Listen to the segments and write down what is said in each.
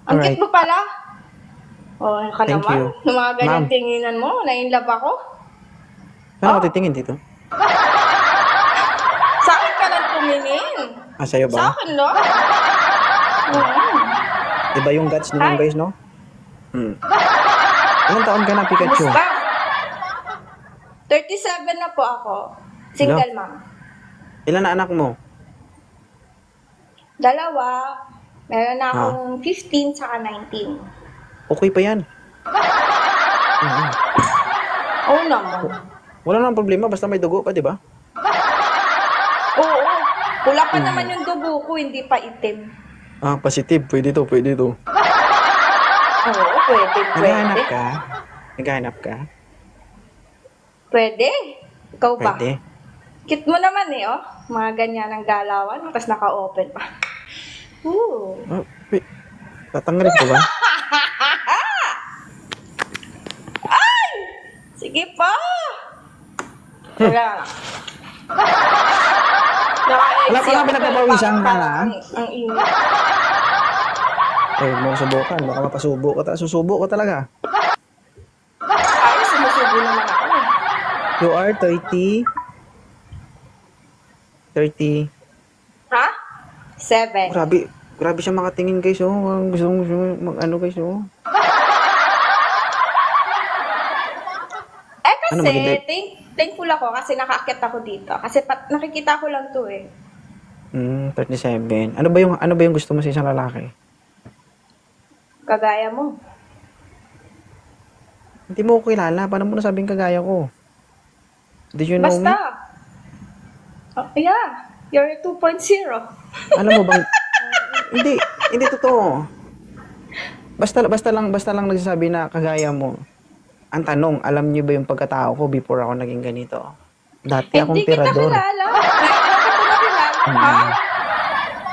Ang Alright. cute mo pala. Oh, ka Thank naman. you. Ng mga ganyan Ma'am. tinginan mo, na-inlove ako. Saan ako Oh. titingin dito? Sa akin ka lang tumingin. Ah, sa'yo Sa ba? akin, no? Iba yung guts nyo Hi. guys, no? Ilang taon ka na, Pikachu? Kumusta? 37 na po ako. Single Hello? mom. Ilan na anak mo? Dalawa. Meron na akong 15 saka 19. Okay pa yan. Oo naman. Wala nang problema, basta may dugo pa, di ba? Oo. Pula pa naman yung dugo ko, hindi pa itim. Ah, positive. Pwede to, pwede to. Oo, pwede, Naghahanap pwede. ka? Naghahanap ka? Pwede. Ikaw ba? Pwede. Cute mo naman eh, oh. Mga ganyan ang galawan, tapos naka-open pa. Ooh. Oh, wait. Tatanggalin ko ba? Sige pa! Wala. Wala pa nga pinagpapawisan ka na. Ang init. Eh, huwag mo subukan. Baka mapasubo ka. Susubo ka talaga. Ay, sumusubo naman ako eh. You are 30. 30. Ha? 7. Grabe. Grabe siya makatingin guys, oh. Gusto mag-ano guys, oh. Eh kasi, Ano, maganda? thankful ako kasi nakaakyat ako dito. Kasi nakikita ko lang to eh. 37. Ano ba yung gusto mo sa isang lalaki? Kagaya mo. Hindi mo ko kilala. Paano mo nasabing kagaya ko? Did you know Basta. me? Oh, yeah. You're 2.0. Alam mo bang hindi totoo. Basta lang nagsasabi na kagaya mo. Ang tanong, alam niyo ba yung pagkatao ko before ako naging ganito? Dati akong Hindi kita tirador. kilala. Hindi kita nakilala. Ha?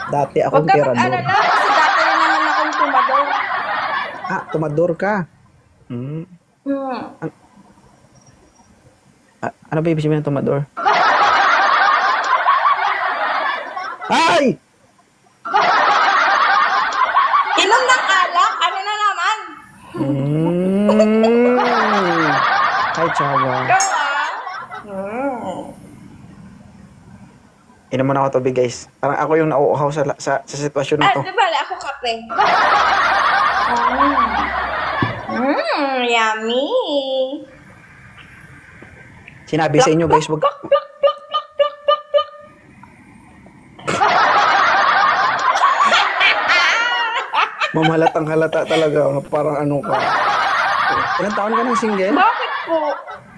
Dati Huwag akong ka tirador. mag-alala kasi dati rin naman akong tumador. Ah, tumador ka. Ano ba ibig sabihin ng tumador? Ay! Inom ng alak? Ano na naman? Hi, Chawa. Ikaw Inom mo na ako tubig, guys. Parang ako yung nauuhaw sa sitwasyon na to. di ba? Ako kape. Yummy. Sinabi sa inyo, guys, wag... Plak, plak, plak, plak, plak, plak, plak. Mamahalatang halata talaga. Parang ano ka. Ilang taon ka ng single? Bakit po?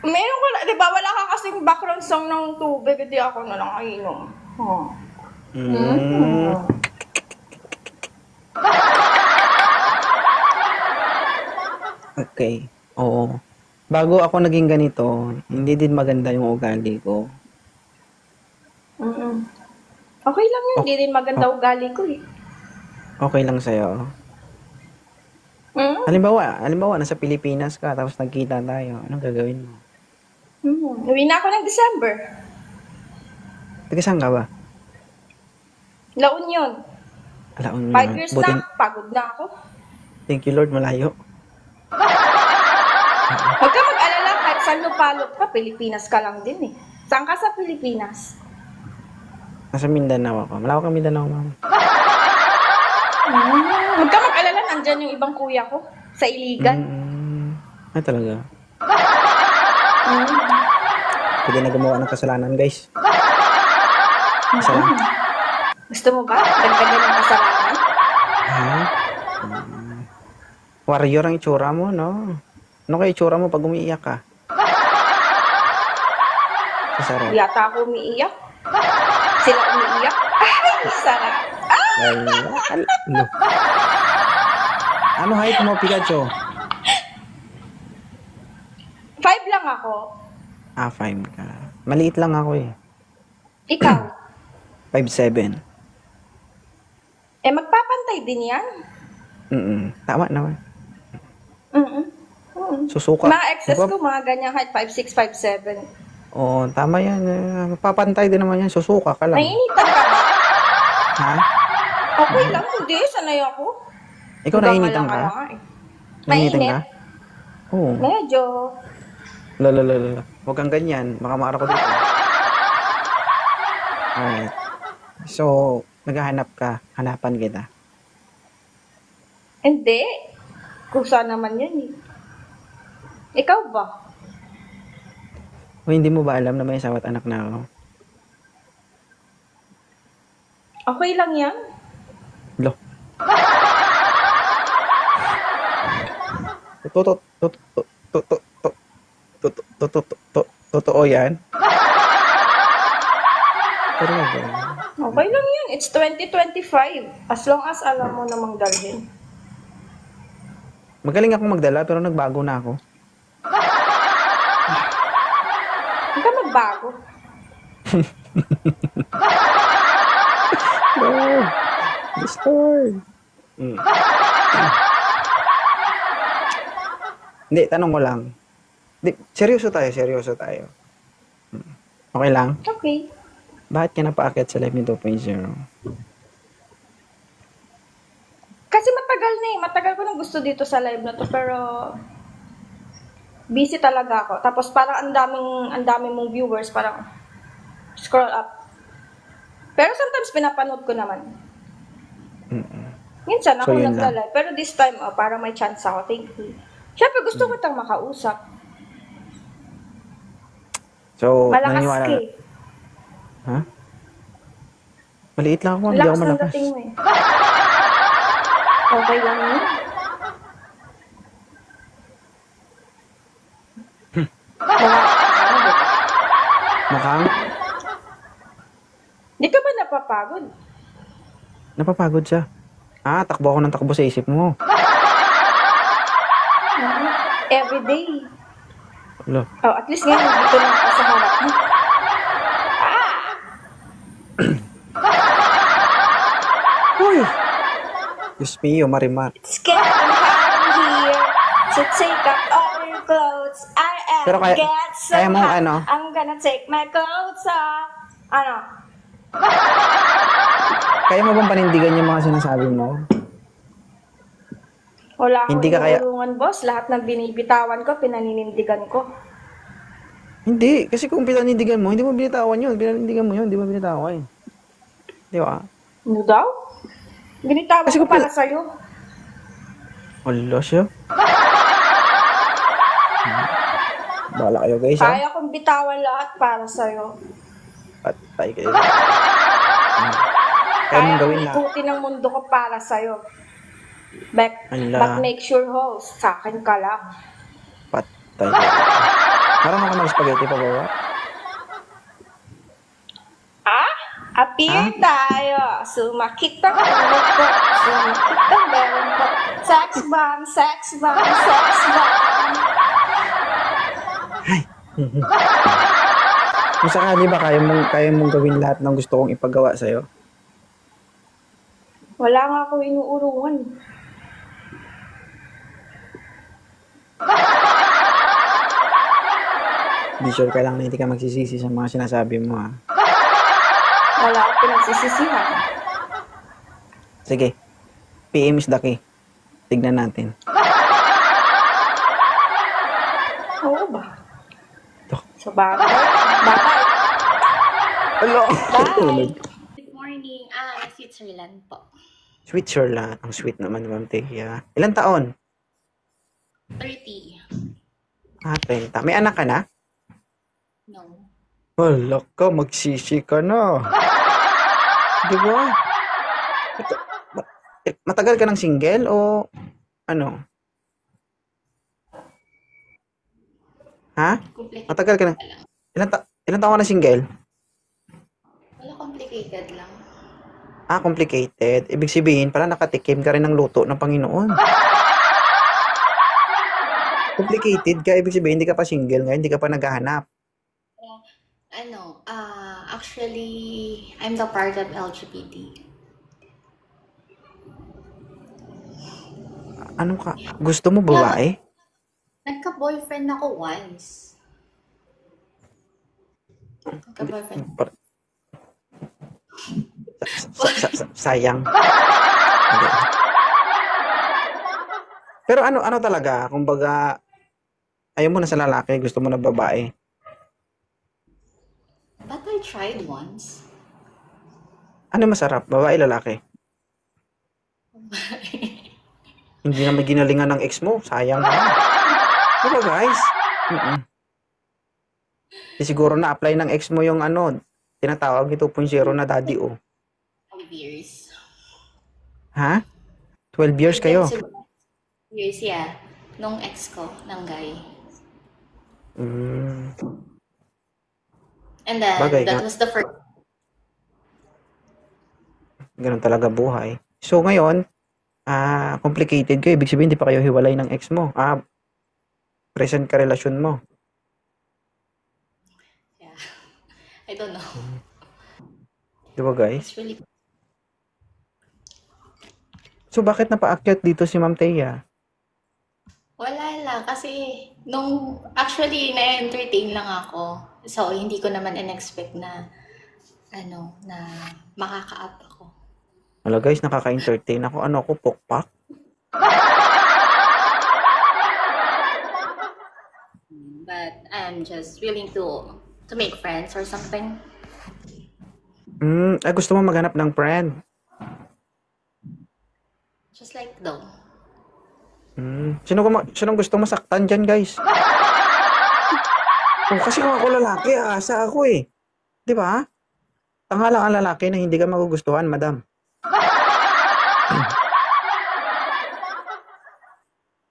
Meron ko na, di ba wala ka kasing background song ng tubig, hindi ako na lang inom. Okay. Oo. Bago ako naging ganito, hindi din maganda yung ugali ko. Okay lang yun, hindi din maganda ugali ko eh. Okay lang sa'yo. Halimbawa, nasa Pilipinas ka, tapos nagkita tayo. Anong gagawin mo? Uwi na ako ng December. Taga saan ka ba? La Union. Alaon 5 years na, pagod na ako. Thank you Lord, malayo. Huwag ka mag-alala, kahit saan lupalop ka, Pilipinas ka lang din eh. Saan ka sa Pilipinas? Nasa Mindanao ako. Malawak ang Mindanao, ma'am. Huwag ka mag-alala, nandyan yung ibang kuya ko. Sa Iligan. Ay, talaga. Pwede na gumawa ng kasalanan, guys. Kasalanan. Gusto mo ba? Dagdagan ng kasalanan? Ha? Warrior ang itsura mo, no? Ano kaya itsura mo pag umiiyak ka? Sarap. Yata ako umiiyak. Sila umiiyak. Ay, sarap. Ano height mo, Pikachu? 5 lang ako. 5 ka. Maliit lang ako eh. Ikaw? 5'7". Magpapantay din yan. Tama naman. Susuka. Mga exes ko, mga ganyan height, 5'6", 5'7". Oo, tama yan. Papantay din naman yan. Susuka ka lang. Nainitan ka ba? Ha? Okay lang, hindi. Sanay ako. Ikaw nainitan ka? Nainitan ka? Mainit. Oo. Medyo. Lalalala. Huwag kang ganyan. Baka maara ko dito. Alright. So, naghahanap ka. Hanapan kita. Hindi. Kusa naman yun eh. Ikaw ba? O hindi mo ba alam na may asawa at anak na ako? Okay lang yan. Lo. Totoo yan? Talaga. Okay lang yan. It's 2025. As long as alam mo namang dalhin. Magaling akong magdala pero nagbago na ako. Hindi ka magbago. Lord. Yes, Lord. Hindi, tanong ko lang. Hindi, seryoso tayo. Okay lang? Okay. Bakit ka napaakyat sa Live Me 2.0? Kasi matagal na eh. Matagal ko nang gusto dito sa live na to. Pero busy talaga ako. Tapos parang ang daming mong viewers. Parang scroll up. Pero sometimes pinapanood ko naman. Minsan ako So, yun lang. nagla-live. Pero this time, parang may chance ako. Thank you. Siyempre, gusto ko tang makausap. So, Malakas naniniwala ka na. eh. Ha? Maliit lang ako, hindi ako Lakas ng malakas. dating mo eh. Okay lang yun. Nakakapagod. Mukhang Di ka ba napapagod? napapagod siya. Takbo ako ng takbo sa isip mo. Everyday. Lo. Oh, at least ngayon, dito na ako sa harap mo. Uy! Diyos mio, Marimar. Scared I'm here to take up all your clothes. I am Pero kaya- get so kaya mong hot. ano? I'm gonna take my clothes off. Ano? Kaya mo bang panindigan yung mga sinasabi mo? Wala akong Hindi ka kaya- inuurungan, boss. Lahat ng binibitawan ko, pinaninindigan ko. Hindi, kasi kung pinanindigan mo, hindi mo binitawan yun. Pinanindigan mo yun, hindi mo binitawan. Di ba? Ano daw? Binitawan Kasi ko kung para sa'yo. Wala siya. Bahala kayo guys, ha? Kaya kong bitawan lahat para sa'yo. Patay kayo. Kaya mong Kaya gawin kong na. ikutin ang mundo ko para sa'yo. Ala. But make sure, host, sa akin ka lang. Patay kayo. Marunong ka mag-spaghetti pa ba? Appear tayo. Sumakit ang ulo ko. Sumakit ang meron ko. Sex bomb, sex bomb, sex bomb. Kung sakali ba kaya mong gawin lahat ng gusto kong ipagawa sa'yo? Wala nga ako inuurungan. Be sure ka lang na hindi ka magsisisi sa mga sinasabi mo, ha? Wala akong pinagsisisihan. Sige. PM is the key. Tignan natin. Oo ba? Ito. So, bagay. Bye. Hello! Bye. Good morning. Switzerland po. Switzerland. Ang sweet naman, Ma'am Tia. Ilan taon? 30. 30. May anak ka na? No. Wala ka, magsisi ka na. Di ba? Matagal ka ng single o ano? Ha? Complicated Matagal ka na? lang. Ilan taon ka na single? Wala, complicated lang. Complicated. Ibig sabihin, pala nakatikim ka rin ng luto ng Panginoon. Complicated ka, ibig sabihin, hindi ka pa single ngayon, hindi ka pa naghahanap. Actually, I'm the part of LGBT. Anong ka? Gusto mo babae? Nagka-boyfriend ako once. Nagka-boyfriend. Sayang. Hindi. Pero ano talaga, kumbaga, ayaw mo na sa lalaki, gusto mo na babae. But I tried once. Ano masarap, babae, lalaki? Hindi na may ginalingan ng ex mo, sayang naman. Diba guys? Mm-mm. Siguro na-apply ng ex mo yung tinatawag ni 2.0 na daddy o. 5 years. Ha? 12 years And then kayo? siguro, years, yeah. Nung ex ko, ng guy. Mm, And then, bagay, that was the first. ganun talaga buhay. So ngayon, complicated kayo. Ibig sabihin, hindi pa kayo hiwalay ng ex mo. Present ka relasyon mo. Yeah. I don't know. Diba guys? It's really. So bakit napaakyat dito si Ma'am Thea? Wala lang. Kasi, actually, na-entertain lang ako. So, hindi ko naman in-expect na, na makaka-up ako. Wala guys, nakaka-entertain ako. Ano ako, pokpak? But, I'm just willing to make friends or something. Gusto mo maghanap ng friend? Just like though. Sinong gusto masaktan dyan, guys? Kasi kung ako lalaki, asa ako eh. Di ba? Tanga lang ang lalaki na hindi ka magugustuhan, madam.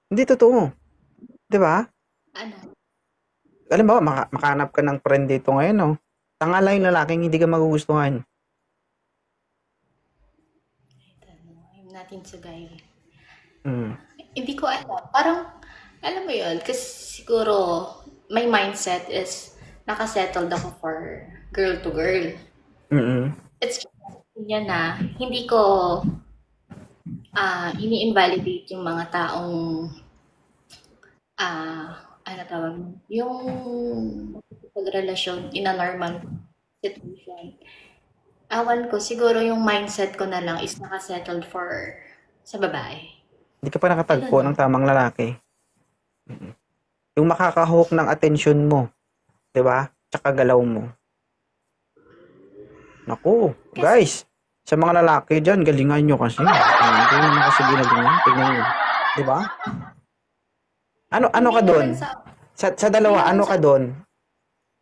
Hindi totoo. Di ba? Ano? Alam ba, makahanap ka ng friend dito ngayon, no? Tanga lang yung lalaking hindi ka magugustuhan. I don't know. I'm not into guy. Mm. Hindi ko alam. Parang, alam mo yun, kasi siguro, my mindset is, nakasettled ako for girl to girl. Mm-mm. It's just niya na, hindi ko ini-invalidate yung mga taong, ano tawag, yung pagrelasyon in a normal situation. Awan ko, siguro yung mindset ko na lang is nakasettled sa babae. Hindi ka pa nakatagpo ng tamang lalaki. Yung makakahawak ng atensyon mo. 'Di ba? Tsaka galaw mo. Naku, guys. Sa mga lalaki dyan, galingan nyo kasi. Hindi naman kasi ginagawa. Tignan nyo. 'Di ba? Ano ka doon? Sa dalawa, ano ka doon?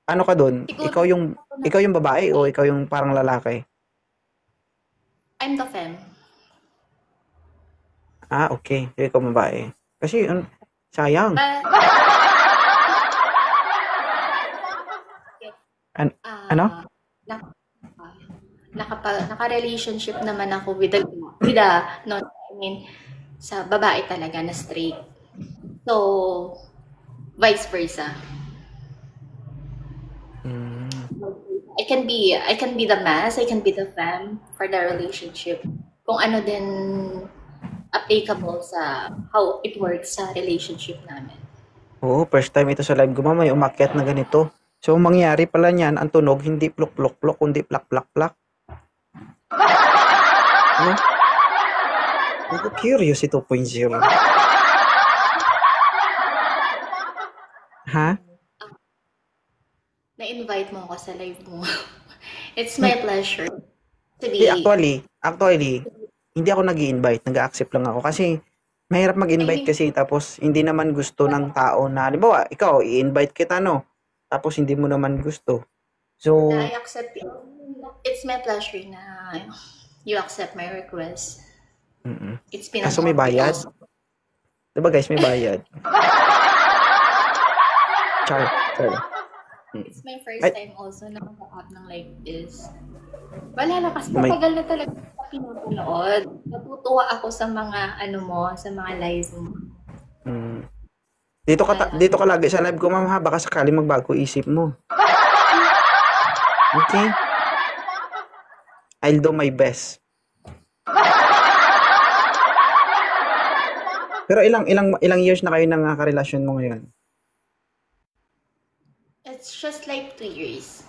Ano ka doon? Ikaw yung babae o ikaw yung parang lalaki? I'm the femme. Okay. Ikaw babae. Kasi, sayang. But, Ano? Naka-relationship naman ako with no, I mean, sa babae talaga na straight. So, vice versa. I can be the mas, I can be the femme for the relationship. Kung ano din applicable sa how it works sa relationship namin. Oo, first time ito sa live ko, may umakyat na ganito. So, ang mangyari pala niyan, ang tunog, hindi plok-plok-plok, kundi plak-plak-plak. Ano? Ako curious ito, 2.0. Ha? Na-invite mo ako sa live mo. It's my pleasure to be... Actually, hindi ako nag-i-invite, nag-accept lang ako. Kasi, mahirap mag-invite kasi tapos hindi naman gusto ng tao na, halimbawa, ikaw, i-invite kita, no? Tapos hindi mo naman gusto. So, I accept it. It's my pleasure na you accept my request. It's been kaso may bayad? Diba guys, may bayad? Char. It's my first time also na mag-up ng like this. Wala na kasi matagal na talaga sa pinapanood. Natutuwa ako sa mga sa mga lives mo. Dito ka lagi sa live ko, ma'am, ha? Baka sakali magbago isip mo. Okay? I'll do my best. Pero ilang years na kayo nang karelasyon mo ngayon? It's just like 2 years.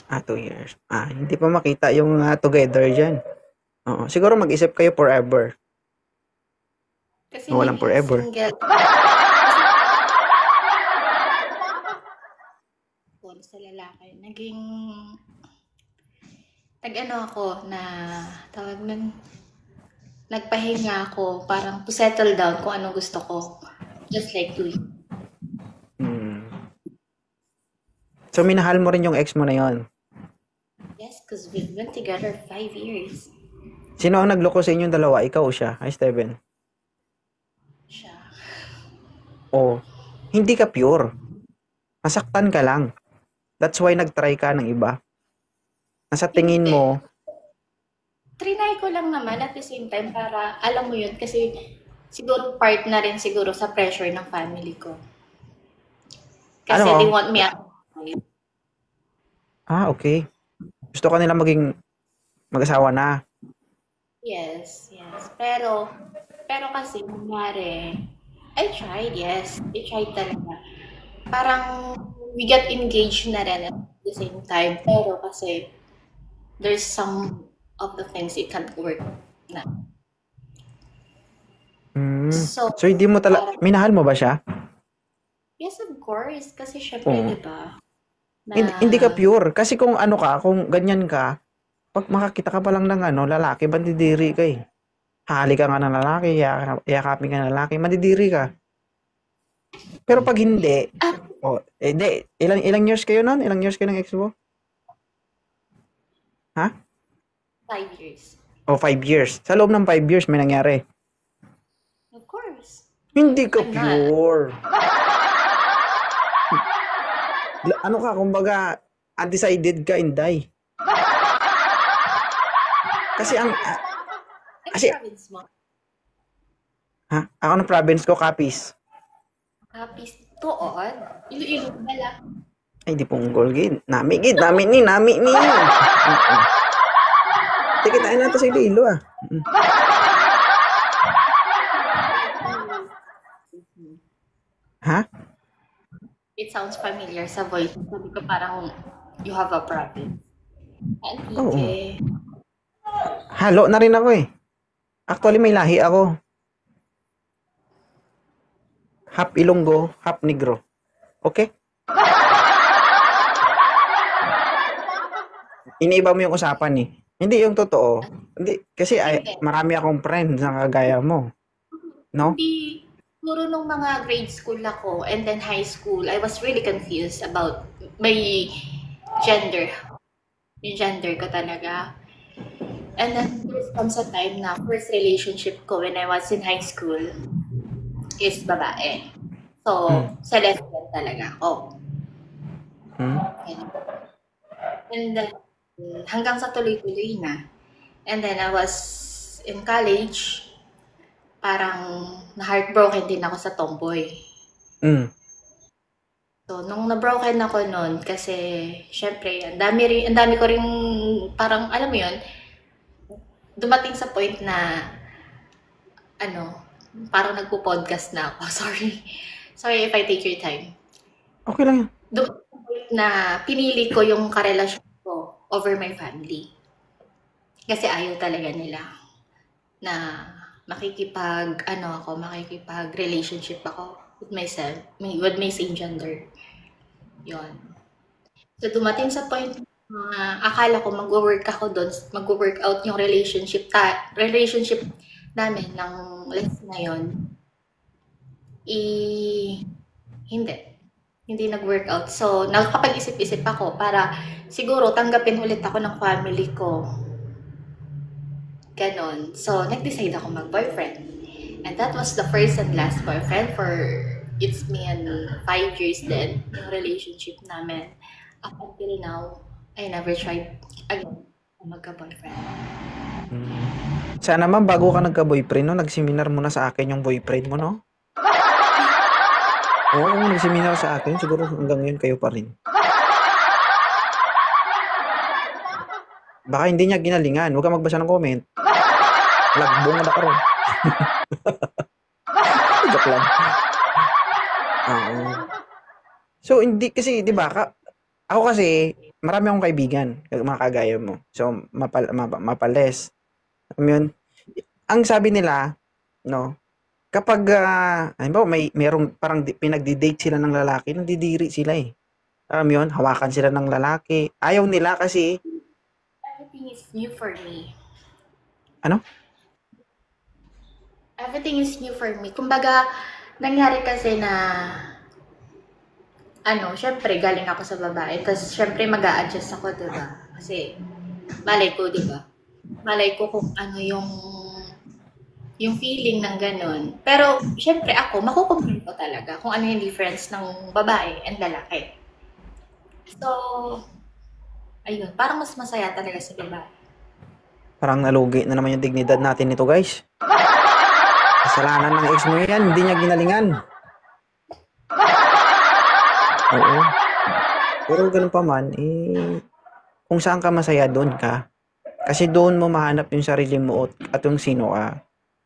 2 years. Hindi pa makita yung together dyan. Oo. Siguro mag-isip kayo forever. Kasi Walang naging forever. single ako sa lalaki. Nag-ano ako na, tawag nun, nagpahinga ako parang to settle down kung anong gusto ko. Just like you. Hmm. So, minahal mo rin yung ex mo na yon. Yes, because we've been together 5 years. Sino ang nagloko sa inyong dalawa? Ikaw o siya? Ay, Steven. Siya. O, hindi ka pure. Nasaktan ka lang. That's why nag-try ka ng iba. Nasa tingin Hindi. mo, Trinay ko lang naman at the same time para alam mo yun kasi siguro part na rin siguro sa pressure ng family ko. Kasi Ano? they want me out. Okay. Gusto ka nila maging mag-asawa na. Yes. Pero kasi nangyari, I tried, yes. I tried talaga. Parang we got engaged na rin at the same time. Pero kasi there's some of the things it can't work na. So, So, hindi mo minahal mo ba siya? yes, of course. Kasi syempre, Oo. di ba? Hindi ka pure. Kasi kung ano ka, kung ganyan ka, pag makakita ka pa lang ng lalaki, mandidiri ka eh. Hali ka nga ng lalaki, yakapin ka ng lalaki, mandidiri ka. Pero pag hindi, ilang years kayo nun? Ilang years kayo ng ex mo? 5 years. 5 years. Sa loob ng 5 years, may nangyari. Of course. Hindi ka I'm not. pure. Ano ka, kumbaga, undecided ka, Inday. Kasi Province mo. Ako ng province ko, Capiz. Kapis. Tuon. Iloilo bala. Ay, di punggol, gid. Nami ni. Sige, tayo natin sa Iloilo, It sounds familiar sa voice. Sabi ko parang you have a province. Oo. Antique. Halo na rin ako eh. Actually, may lahi ako. Half Ilonggo, half Negro. Okay? Iniiba mo yung usapan eh. Hindi yung totoo. Hindi. Kasi marami akong friends na kagaya mo. No? Hindi. Puro nung mga grade school ako and then high school, I was really confused about my gender. Yung gender ko talaga. And then there comes a time na first relationship ko when I was in high school is babae. So, sa lesbian talaga ako. And then, hanggang sa tuloy-tuloy na. And then I was in college, parang na-heartbroken din ako sa tomboy. So, nung na-broken ako noon, kasi, syempre, ang dami ko rin, parang, alam mo yun, dumating sa point na, parang nagpo-podcast na ako. Sorry if I take your time. Okay lang yan. Dumating sa point na pinili ko yung karelasyon ko over my family. Kasi ayaw talaga nila na makikipag-relationship ako with myself, with my same gender. Yon. So, dumating sa point na akala ko mag-work ako doon, mag-work out yung relationship namin ng less na yun. Hindi nag-work out. So, nakakapag-isip-isip ako para siguro tanggapin ulit ako ng family ko. Ganon. So, nag-decide ako mag-boyfriend. And that was the first and last boyfriend for it's me and 5 years then yung relationship namin. Up until now, I never tried again magka-boyfriend. Sana naman bago ka nagka-boyfriend, no, nagseminar mo na sa akin yung boyfriend mo, no? Oo, nagseminar sa akin. Siguro hanggang ngayon kayo pa rin. Baka hindi niya ginalingan. Huwag ka magbasa ng comment. Lagbong na karon. Joke lang. So, hindi kasi, di ba, ako kasi, marami akong kaibigan, mga kagaya mo. So, mapales. Yun. Ang sabi nila, no, Kapag, halimbawa merong parang pinagdi-date sila ng lalaki, nandidiri sila eh. Alam mo yun, hawakan sila ng lalaki. Ayaw nila kasi, Everything is new for me. ano? Everything is new for me. Kumbaga, nangyari kasi na, syempre, galing ako sa babae. Tapos, syempre, mag-a-adjust ako, diba? Kasi, malay ko, diba? Malay ko kung ano yung feeling ng ganun. Pero, syempre ako, makukumpare ko talaga kung ano yung difference ng babae and lalaki. So, ayun, parang mas masaya talaga sa babae. Parang nalugi na naman yung dignidad natin nito, guys. Kasalanan ng ex mo yan, hindi niya ginalingan. Oo. Pero ganun pa man, kung saan ka masaya, doon ka. Kasi doon mo mahanap yung sarili mo at yung sino ka.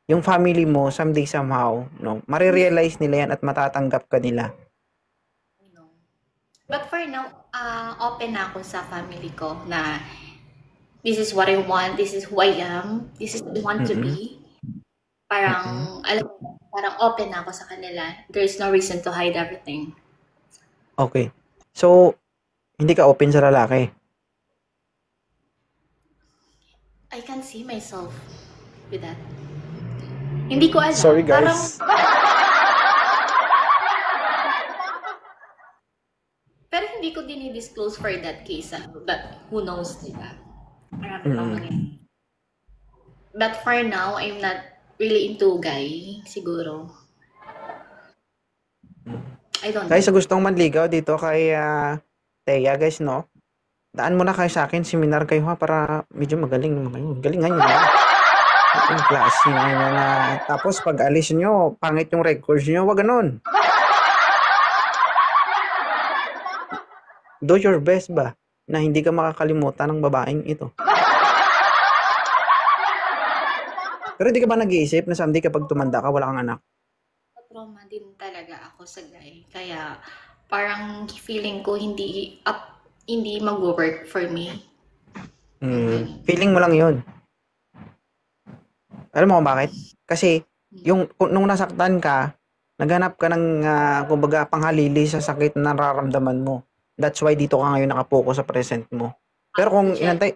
Yung family mo, someday somehow, no, marirealize nila yan at matatanggap ka nila. You know. But for now, open na ako sa family ko na this is what I want, this is who I am, this is what I want to be. Parang, alam mo, parang open na ako sa kanila. There's no reason to hide everything. Okay. So, hindi ka open sa lalaki. I can see myself with that. Hindi ko alam. Sorry, guys. Pero hindi ko din i-disclose for that case. But who knows, diba? Marami pang mangyayari. But for now, I'm not really into guy, siguro. I don't know. Guys, sa gustong manligaw dito kay Thea, guys, no? Daan mo na kayo sa akin, seminar kayo ha, para medyo magaling naman kayo. Galingan nyo na. Yung klase na. Tapos pag alis nyo, pangit yung records nyo, wag ganun. Do your best ba na hindi ka makakalimutan ng babaeng ito. Pero di ka ba nag-iisip na someday kapag tumanda ka, wala kang anak? Trauma din talaga ako sa guy. Kaya parang feeling ko hindi mag-work for me. Feeling mo lang yun. Alam mo kung bakit? Kasi nung nasaktan ka, naghanap ka ng kumbaga panghalili sa sakit na nararamdaman mo. That's why dito ka ngayon nakapokus sa present mo. Pero kung inantay...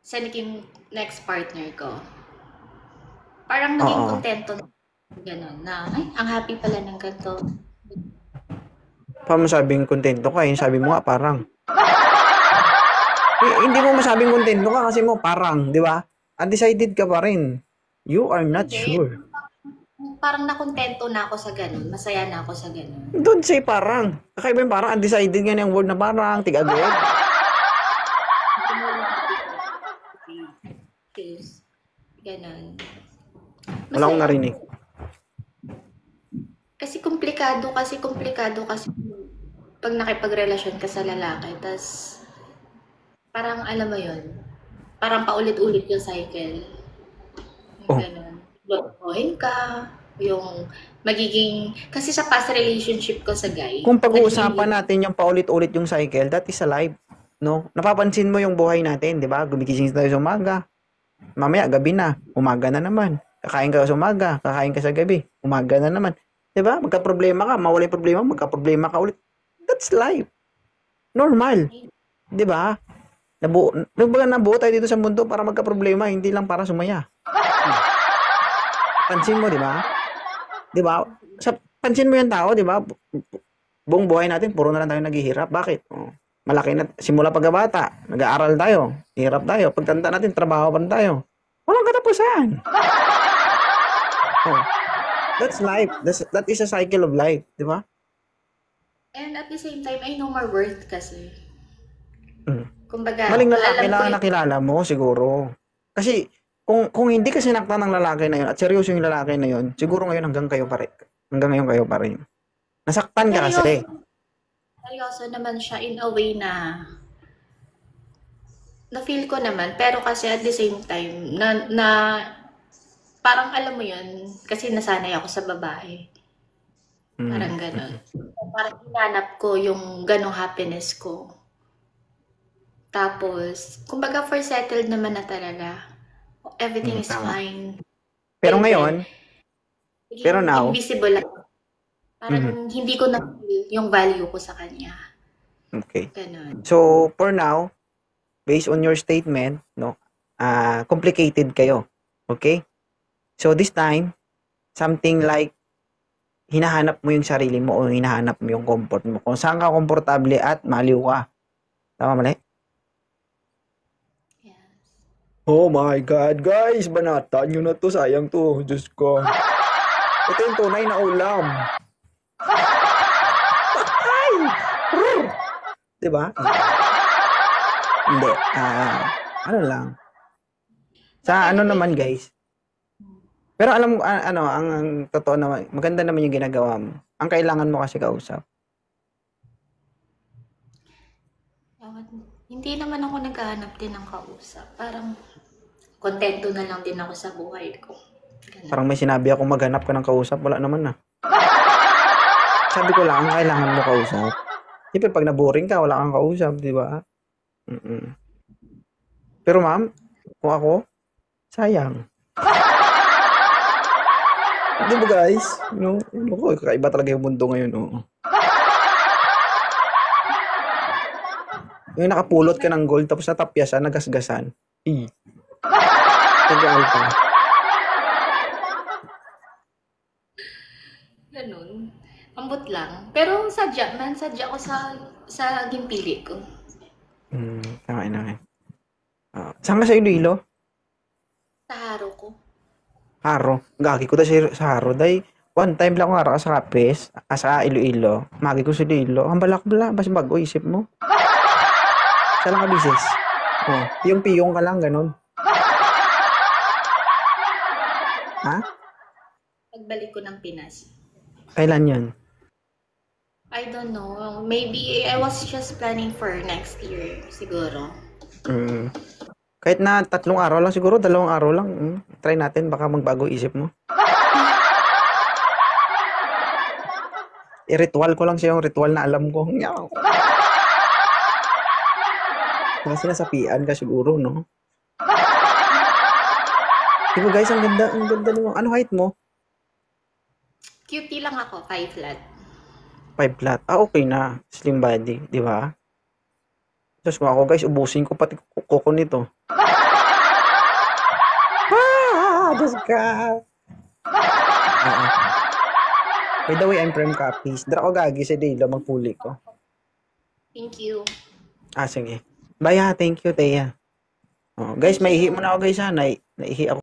Sa naging next partner ko, parang naging kontento na gano'n na, ay, ang happy pala ng ganito. Paano masabing kontento ka? Yung sabi mo nga, parang. Hindi mo masabing kontento ka kasi mo parang, di ba? Undecided ka pa rin. You are not sure. Parang nakontento na ako sa ganun. Masaya na ako sa ganun. Don't say parang. Kakaiba yung parang. Undecided nga yung word na parang. Tig-agad. Ganun. Wala akong narinig. Kasi komplikado kasi pag nakipagrelasyon ka sa lalaki, tas parang alam mo yun, parang paulit-ulit yung cycle. Ganun. Lokohin ka, yung magiging, kasi sa past relationship ko sa guy. Kung pag-uusapan natin yung paulit-ulit yung cycle, that is a life. No? Napapansin mo yung buhay natin, di ba? Gumigising tayo sa umaga. Mamaya, gabi na. Umaga na naman. Kakain ka sa umaga. Kakain ka sa gabi. Umaga na naman. Di ba? Magka-problema ka. Mawala yung problema. Magka-problema ka ulit. That's life. Normal. Di ba? Nabuo tayo dito sa mundo para magka-problema. Hindi lang para sumaya. Pansin mo, di ba? Di ba? Pansin mo yung tao, di ba? Buong buhay natin, puro na lang tayo naghihirap. Bakit? Malaki na, simula pagkabata, nag-aaral tayo, hirap tayo. Pagtanda natin, trabaho pa tayo. Walang katapusan. That's life. That is a cycle of life, di ba? And at the same time, I know my worth kasi. Kumbaga, maling lalaki lang nakilala mo, siguro. Kasi, kung hindi ka sinaktan ng lalaki na yun, at seryoso yung lalaki na yun, siguro ngayon hanggang ngayon kayo pa rin. Nasaktan ka kasi. Seryoso naman siya in a way na feel ko naman, pero kasi at the same time, na parang alam mo yun, kasi nasanay ako sa babae. Parang gano'n. Parang hinanap ko yung ganong happiness ko. Tapos, kumbaga for settled naman na talaga. Everything is fine. Pero ngayon, Pero now, invisible lang. Parang mhm, hindi ko na-feel yung value ko sa kanya. okay. Ganun. So, for now, based on your statement, no, complicated kayo. Okay? So, this time, something like, hinahanap mo yung sarili mo o hinahanap mo yung comfort mo. Kung saan ka komportable at maliw ka. Tama mali? Yes. Oh my God, guys, banatan nyo na to, sayang to, Diyos ko. Ito yung tunay na ulam. Ay! Brr! Diba? Hindi, ano lang. Sa ano naman, guys. Pero alam mo, ang totoo naman, maganda naman yung ginagawa mo. Ang kailangan mo kasi kausap. Hindi naman ako naghahanap din ng kausap. Parang kontento na lang din ako sa buhay ko. Ganun. Parang may sinabi ako maghanap ka ng kausap, wala naman na. Sabi ko lang, ang kailangan mo kausap. Siyempre, pag naboring ka, wala kang kausap, di ba? Mm-mm. Pero ma'am, kung ako, sayang. Di ba guys? Kakaiba talaga yung mundo ngayon, oo. Yung nakapulot ka ng gold, tapos natapyasan, nagasgasan. Tagal pa. Ganun. Ambot lang. Pero sadya ko sa gimpili ko. Tama na. Saan ka sa Iloilo? Sa haro ko. Haro. Gagi ko sa Haro. Day, one time lang ako nga sa Kapes, sa Iloilo. Magi ko sa Iloilo. Ang balak-bala. Bas bago isip mo. Saan lang ka bisis? Oh, piyong-piyong ka lang, ganun. Ha? Pagbalik ko ng Pinas. Kailan yun? I don't know. Maybe I was just planning for next year, siguro. Kahit na 3 araw lang siguro, 2 araw lang. Try natin, baka magbago isip mo. I-ritual ko lang siya yung ritual na alam ko. Kasi nasapian ka siguro, no? Diba guys, ang ganda mo. Ano height mo? Cutie lang ako, 5 flat. 5 flat. Okay na. Slim body, di ba? Diyos ko ako guys, ubusin ko pati kuko nito. Diyos ka. By the way, I'm from Capiz. Dara ko gagi sa Dilo, magpuli ko. Thank you. Sige. Bye ha, thank you, Teya. Guys, maihi mo na ako guys ha. Naihi ako.